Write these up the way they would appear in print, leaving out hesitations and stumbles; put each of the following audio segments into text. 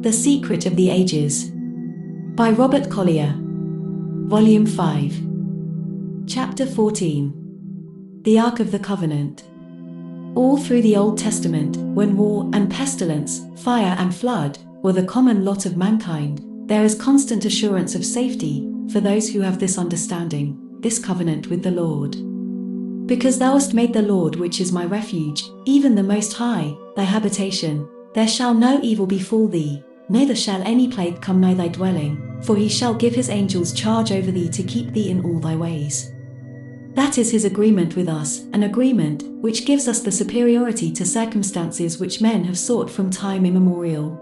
The Secret of the Ages by Robert Collier, Volume 5, Chapter 14. The Ark of the Covenant. All through the Old Testament, when war and pestilence, fire and flood were the common lot of mankind, there is constant assurance of safety for those who have this understanding, this covenant with the Lord. Because thou hast made the Lord, which is my refuge, even the Most High, thy habitation, there shall no evil befall thee, neither shall any plague come nigh thy dwelling, for he shall give his angels charge over thee to keep thee in all thy ways. That is his agreement with us, an agreement which gives us the superiority to circumstances which men have sought from time immemorial.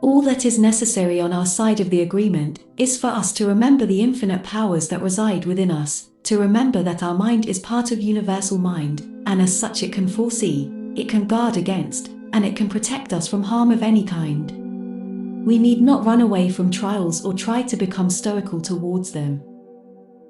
All that is necessary on our side of the agreement is for us to remember the infinite powers that reside within us, to remember that our mind is part of universal mind, and as such it can foresee, it can guard against, and it can protect us from harm of any kind. We need not run away from trials or try to become stoical towards them.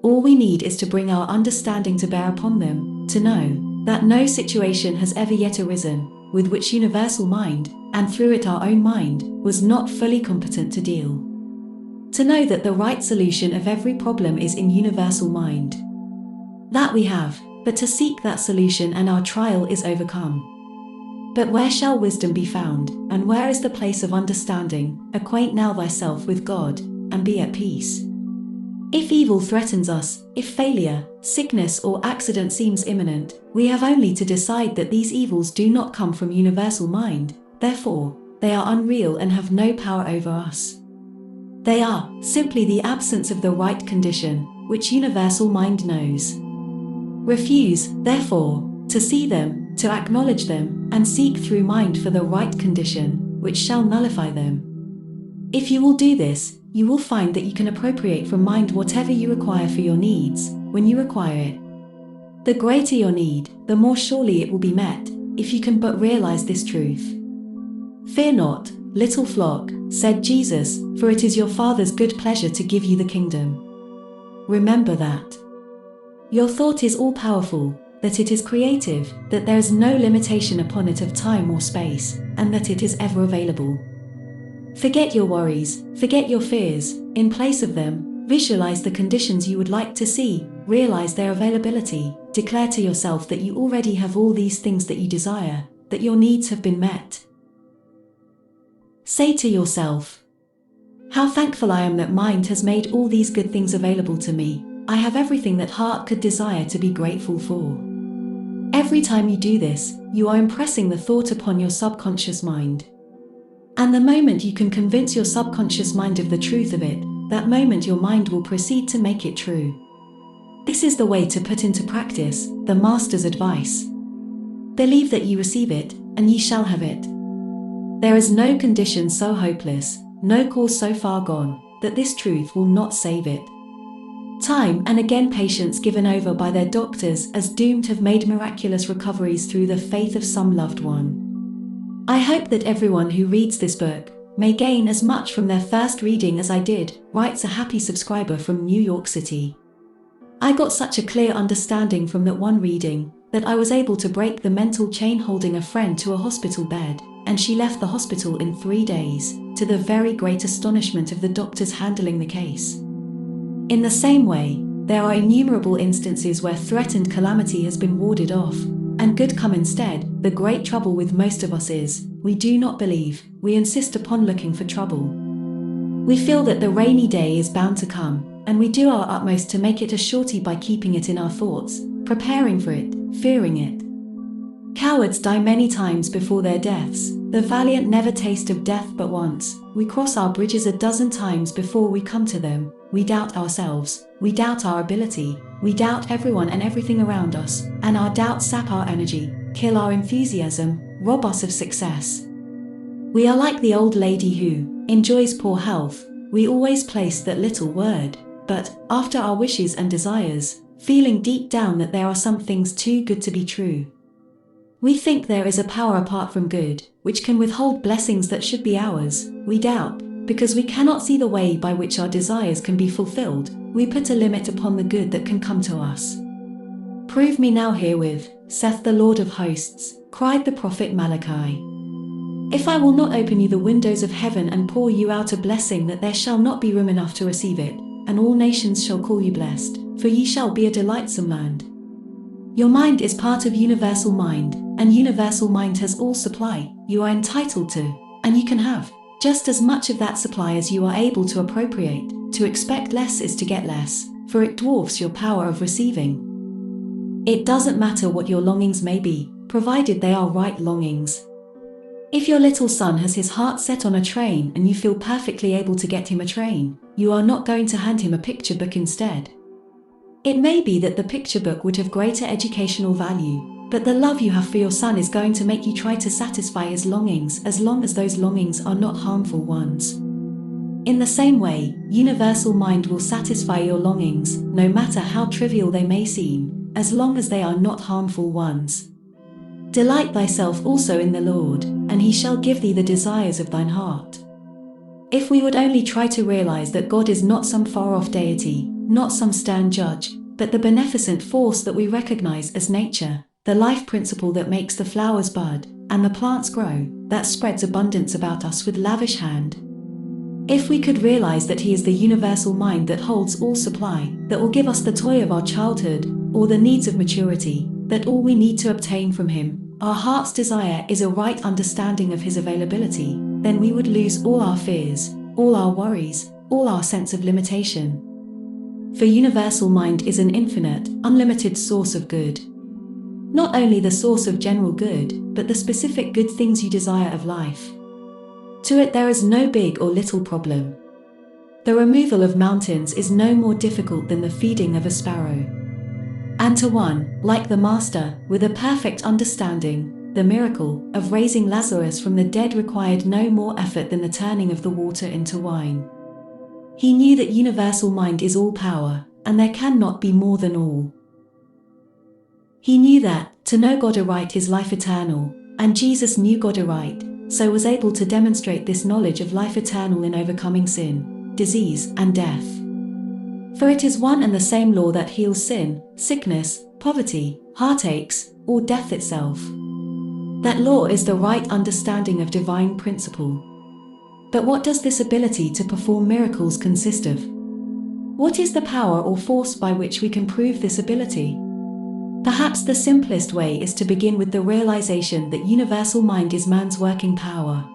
All we need is to bring our understanding to bear upon them, to know that no situation has ever yet arisen with which universal mind, and through it our own mind, was not fully competent to deal. To know that the right solution of every problem is in universal mind. That we have, but to seek that solution and our trial is overcome. But where shall wisdom be found, and where is the place of understanding? Acquaint now thyself with God, and be at peace. If evil threatens us, if failure, sickness or accident seems imminent, we have only to decide that these evils do not come from universal mind, therefore, they are unreal and have no power over us. They are simply the absence of the right condition, which universal mind knows. Refuse, therefore, to see them, to acknowledge them, and seek through mind for the right condition, which shall nullify them. If you will do this, you will find that you can appropriate from mind whatever you require for your needs, when you require it. The greater your need, the more surely it will be met, if you can but realize this truth. Fear not, little flock, said Jesus, for it is your Father's good pleasure to give you the kingdom. Remember that. Your thought is all-powerful, that it is creative, that there is no limitation upon it of time or space, and that it is ever available. Forget your worries, forget your fears. In place of them, visualize the conditions you would like to see, realize their availability, declare to yourself that you already have all these things that you desire, that your needs have been met. Say to yourself, how thankful I am that mind has made all these good things available to me. I have everything that heart could desire to be grateful for. Every time you do this, you are impressing the thought upon your subconscious mind. And the moment you can convince your subconscious mind of the truth of it, that moment your mind will proceed to make it true. This is the way to put into practice the Master's advice. Believe that ye receive it, and ye shall have it. There is no condition so hopeless, no cause so far gone, that this truth will not save it. Time and again patients given over by their doctors as doomed have made miraculous recoveries through the faith of some loved one. I hope that everyone who reads this book may gain as much from their first reading as I did, writes a happy subscriber from New York City. I got such a clear understanding from that one reading that I was able to break the mental chain holding a friend to a hospital bed, and she left the hospital in 3 days, to the very great astonishment of the doctors handling the case. In the same way, there are innumerable instances where threatened calamity has been warded off, and good come instead. The great trouble with most of us is, we do not believe, we insist upon looking for trouble. We feel that the rainy day is bound to come, and we do our utmost to make it a surety by keeping it in our thoughts, preparing for it, fearing it. Cowards die many times before their deaths, the valiant never taste of death but once. We cross our bridges a dozen times before we come to them. We doubt ourselves, we doubt our ability, we doubt everyone and everything around us, and our doubts sap our energy, kill our enthusiasm, rob us of success. We are like the old lady who enjoys poor health. We always place that little word, but after our wishes and desires, feeling deep down that there are some things too good to be true. We think there is a power apart from good, which can withhold blessings that should be ours. We doubt, because we cannot see the way by which our desires can be fulfilled. We put a limit upon the good that can come to us. Prove me now herewith, saith the Lord of hosts, cried the prophet Malachi. If I will not open you the windows of heaven and pour you out a blessing that there shall not be room enough to receive it, and all nations shall call you blessed, for ye shall be a delightsome land. Your mind is part of universal mind, and universal mind has all supply you are entitled to, and you can have just as much of that supply as you are able to appropriate. To expect less is to get less, for it dwarfs your power of receiving. It doesn't matter what your longings may be, provided they are right longings. If your little son has his heart set on a train and you feel perfectly able to get him a train, you are not going to hand him a picture book instead. It may be that the picture book would have greater educational value, but the love you have for your son is going to make you try to satisfy his longings as long as those longings are not harmful ones. In the same way, universal mind will satisfy your longings, no matter how trivial they may seem, as long as they are not harmful ones. Delight thyself also in the Lord, and he shall give thee the desires of thine heart. If we would only try to realize that God is not some far-off deity, not some stern judge, but the beneficent force that we recognize as nature, the life principle that makes the flowers bud, and the plants grow, that spreads abundance about us with lavish hand. If we could realize that he is the universal mind that holds all supply, that will give us the toy of our childhood, or the needs of maturity, that all we need to obtain from him, our heart's desire, is a right understanding of his availability, then we would lose all our fears, all our worries, all our sense of limitation. For universal mind is an infinite, unlimited source of good. Not only the source of general good, but the specific good things you desire of life. To it there is no big or little problem. The removal of mountains is no more difficult than the feeding of a sparrow. And to one, like the Master, with a perfect understanding, the miracle of raising Lazarus from the dead required no more effort than the turning of the water into wine. He knew that universal mind is all power, and there cannot be more than all. He knew that, to know God aright is life eternal, and Jesus knew God aright, so was able to demonstrate this knowledge of life eternal in overcoming sin, disease, and death. For it is one and the same law that heals sin, sickness, poverty, heartaches, or death itself. That law is the right understanding of divine principle. But what does this ability to perform miracles consist of? What is the power or force by which we can prove this ability? Perhaps the simplest way is to begin with the realization that universal mind is man's working power.